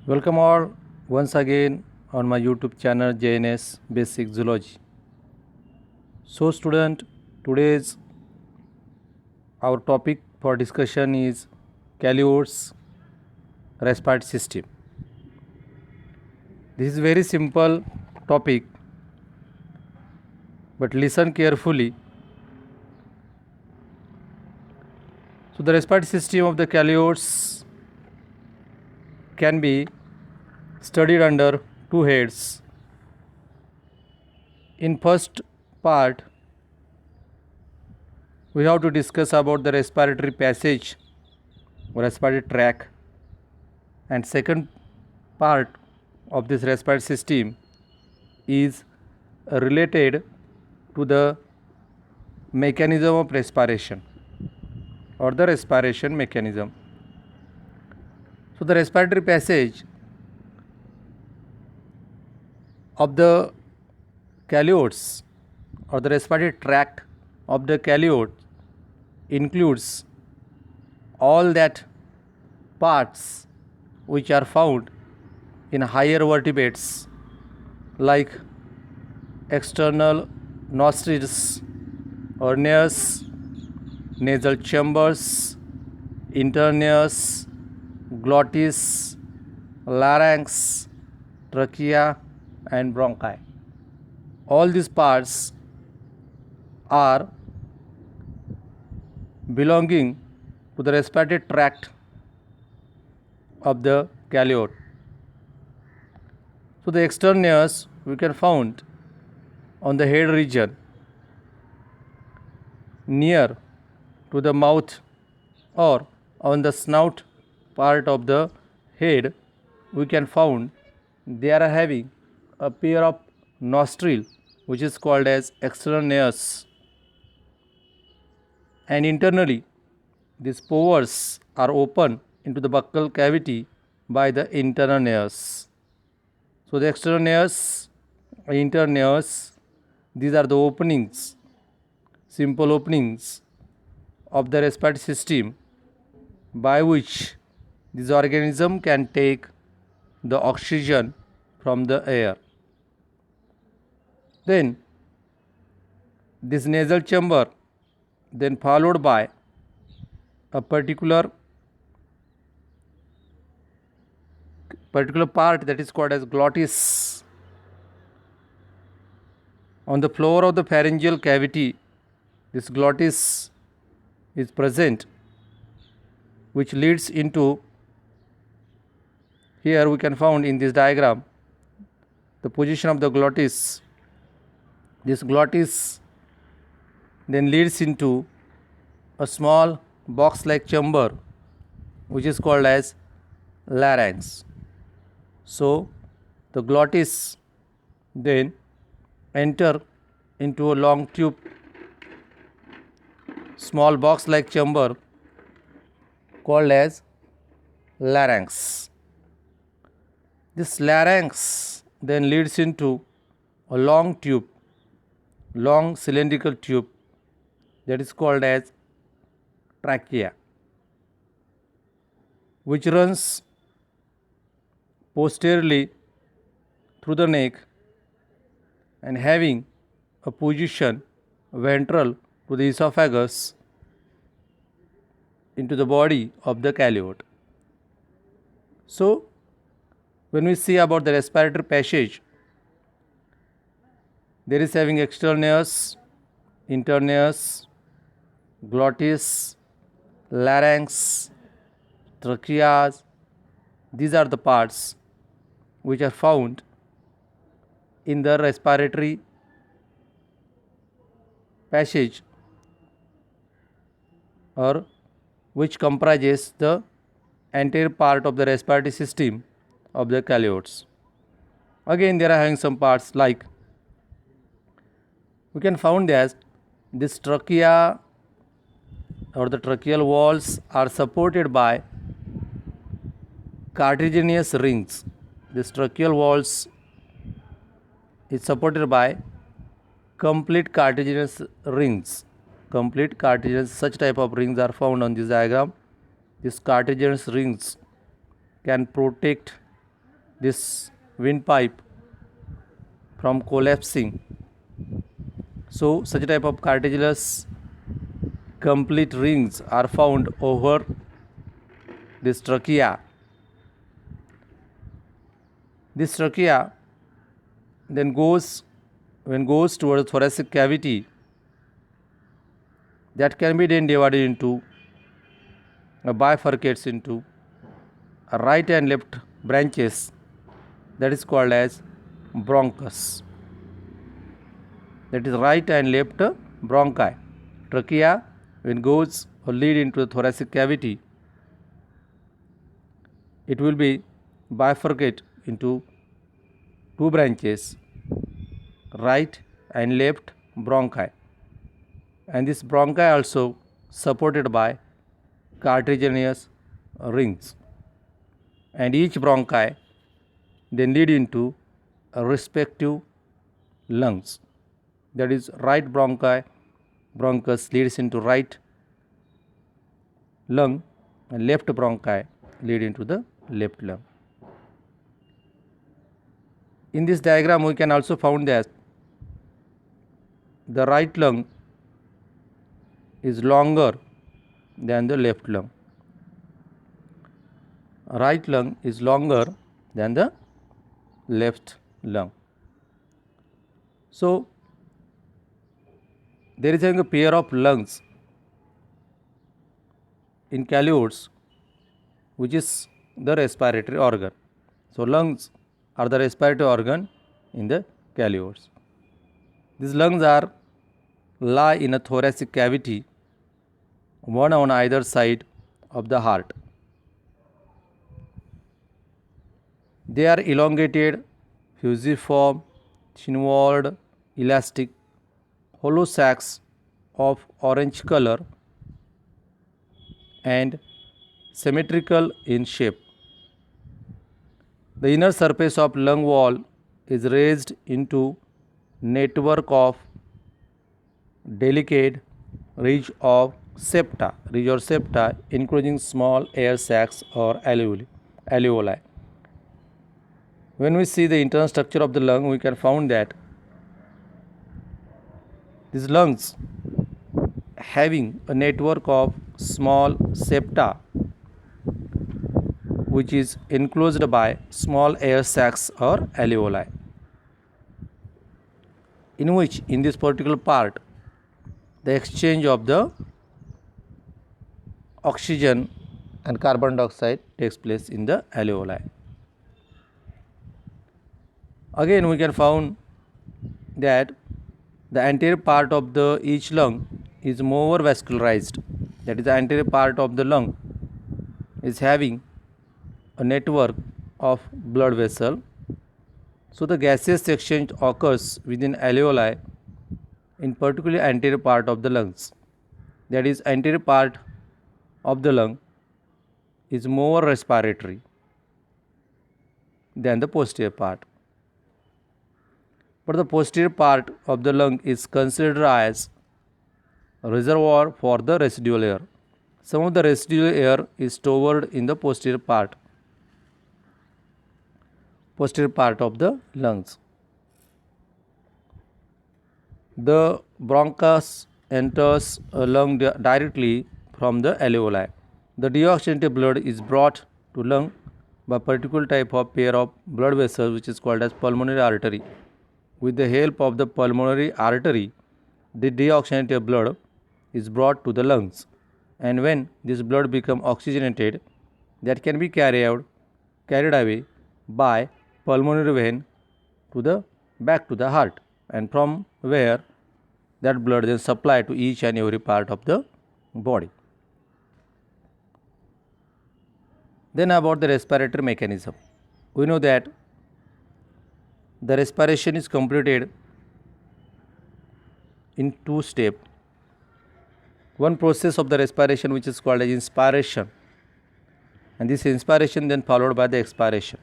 Welcome all once again on my YouTube channel JNS Basic Zoology. So student, today's our topic for discussion is Calliot's respiratory system. This is very simple topic, but listen carefully. So the respiratory system of the Calliot's can be studied under two heads. In first part, we have to discuss about the respiratory passage or respiratory tract, and second part of this respiratory system is related to the mechanism of respiration or the respiration mechanism. So the respiratory passage of the Calliot's or the respiratory tract of the Calliot includes all that parts which are found in higher vertebrates like external nostrils or nares, nasal chambers, internares, glottis, larynx, trachea and bronchi. All these parts are belonging to the respiratory tract of the Calliot. So the external nares we can found on the head region near to the mouth or on the snout part of the head. We can found they are having a pair of nostril which is called as external nares, and internally these pores are open into the buccal cavity by the internal nares. So the external nares, internal nares, these are the openings, simple openings of the respiratory system by which this organism can take the oxygen from the air. Then this nasal chamber then followed by a particular part that is called as glottis. On the floor of the pharyngeal cavity, this glottis is present, which leads into, here we can found in this diagram the position of the glottis. This glottis then leads into a small box like chamber which is called as larynx. So the glottis then enter into a long tube, small box like chamber called as larynx. This larynx then leads into a long tube, long cylindrical tube that is called as trachea, which runs posteriorly through the neck and having a position ventral to the esophagus into the body of the Calliot. So when we see about the respiratory passage, there is having external nares, internal nares, glottis, larynx, tracheas. These are the parts which are found in the respiratory passage or which comprises the entire part of the respiratory system of the Calliot's. Again, there are having some parts like we can found that this trachea or the tracheal walls are supported by cartilaginous rings. This tracheal walls is supported by complete cartilaginous rings. Complete cartilaginous, such type of rings are found on this diagram. These cartilaginous rings can protect this windpipe from collapsing. So such type of cartilaginous complete rings are found over this trachea. This trachea then goes towards the thoracic cavity, that can be then divided into bifurcates into right and left branches, that is called as bronchus. That is right and left bronchi. Trachea, when goes or lead into the thoracic cavity, it will be bifurcate into two branches, right and left bronchi, and this bronchi also supported by cartilaginous rings, and each bronchi then lead into a respective lungs. That is, right bronchus leads into right lung, and left bronchi lead into the left lung. In this diagram we can also found that the right lung is longer than the left lung. Right lung is longer than the left lung. So there is a pair of lungs in calyotes, which is the respiratory organ. So lungs are the respiratory organ in the calyotes. These lungs lie in a thoracic cavity, one on either side of the heart. They are elongated, fusiform, chin-walled, elastic, hollow sacs of orange color and symmetrical in shape. The inner surface of lung wall is raised into network of delicate ridge or septa, including small air sacs or alveoli. When we see the internal structure of the lung, we can find that these lungs having a network of small septa, which is enclosed by small air sacs or alveoli, in which in this particular part the exchange of the oxygen and carbon dioxide takes place in the alveoli. Again we can find that the anterior part of the each lung is more vascularized. That is, the anterior part of the lung is having a network of blood vessel. So the gaseous exchange occurs within alveoli, in particular anterior part of the lungs. That is, anterior part of the lung is more respiratory than the posterior part. But the posterior part of the lung is considered as a reservoir for the residual air. Some of the residual air is stored in the posterior part of the lungs. The bronchus enters a lung directly from the alveoli. The deoxygenated blood is brought to lung by particular type of pair of blood vessels, which is called as pulmonary artery. With the help of the pulmonary artery, the deoxygenated blood is brought to the lungs, and when this blood becomes oxygenated, that can be carried away by pulmonary vein back to the heart, and from where that blood then supplied to each and every part of the body. Then about the respiratory mechanism, we know that the respiration is completed in two steps. One process of the respiration which is called as inspiration, and this inspiration then followed by the expiration.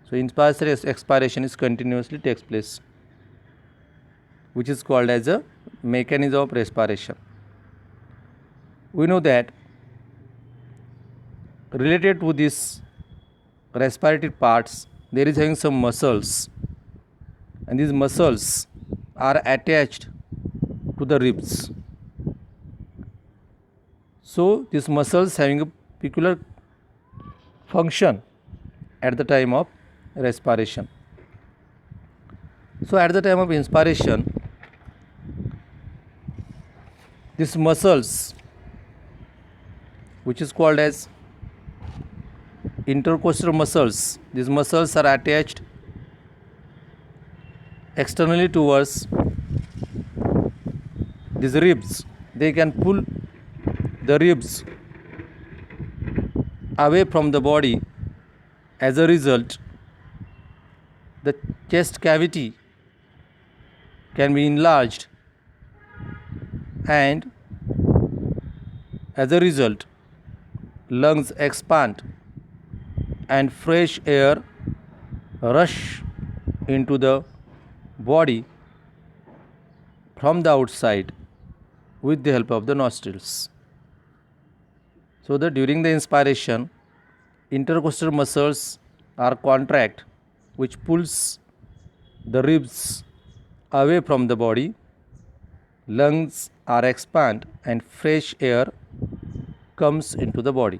So expiration is continuously takes place, which is called as a mechanism of respiration. We know that related to these respiratory parts, there is having some muscles, and these muscles are attached to the ribs. So these muscles having a peculiar function at the time of respiration. So at the time of inspiration, these muscles, which is called as intercostal muscles, these muscles are attached externally towards these ribs. They can pull the ribs away from the body. As a result, the chest cavity can be enlarged, and as a result, lungs expand and fresh air rush into the body from the outside with the help of the nostrils. So that during the inspiration, intercostal muscles are contract, which pulls the ribs away from the body. Lungs are expand and fresh air comes into the body.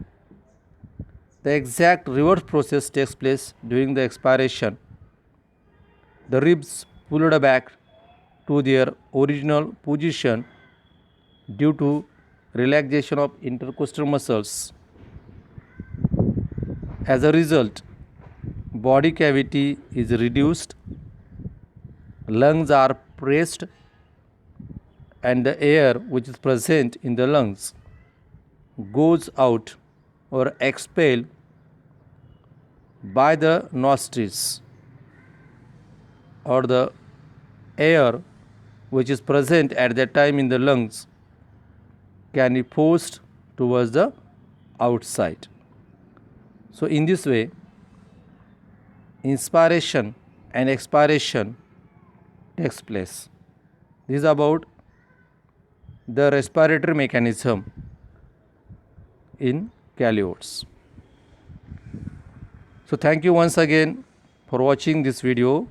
The exact reverse process takes place during the expiration. The ribs pulled back to their original position due to relaxation of intercostal muscles. As a result, body cavity is reduced, lungs are pressed, and the air which is present in the lungs goes out or expelled by the nostrils, or the air which is present at that time in the lungs can be forced towards the outside. So in this way, inspiration and expiration takes place. This is about the respiratory mechanism in Calliotes. So thank you once again for watching this video.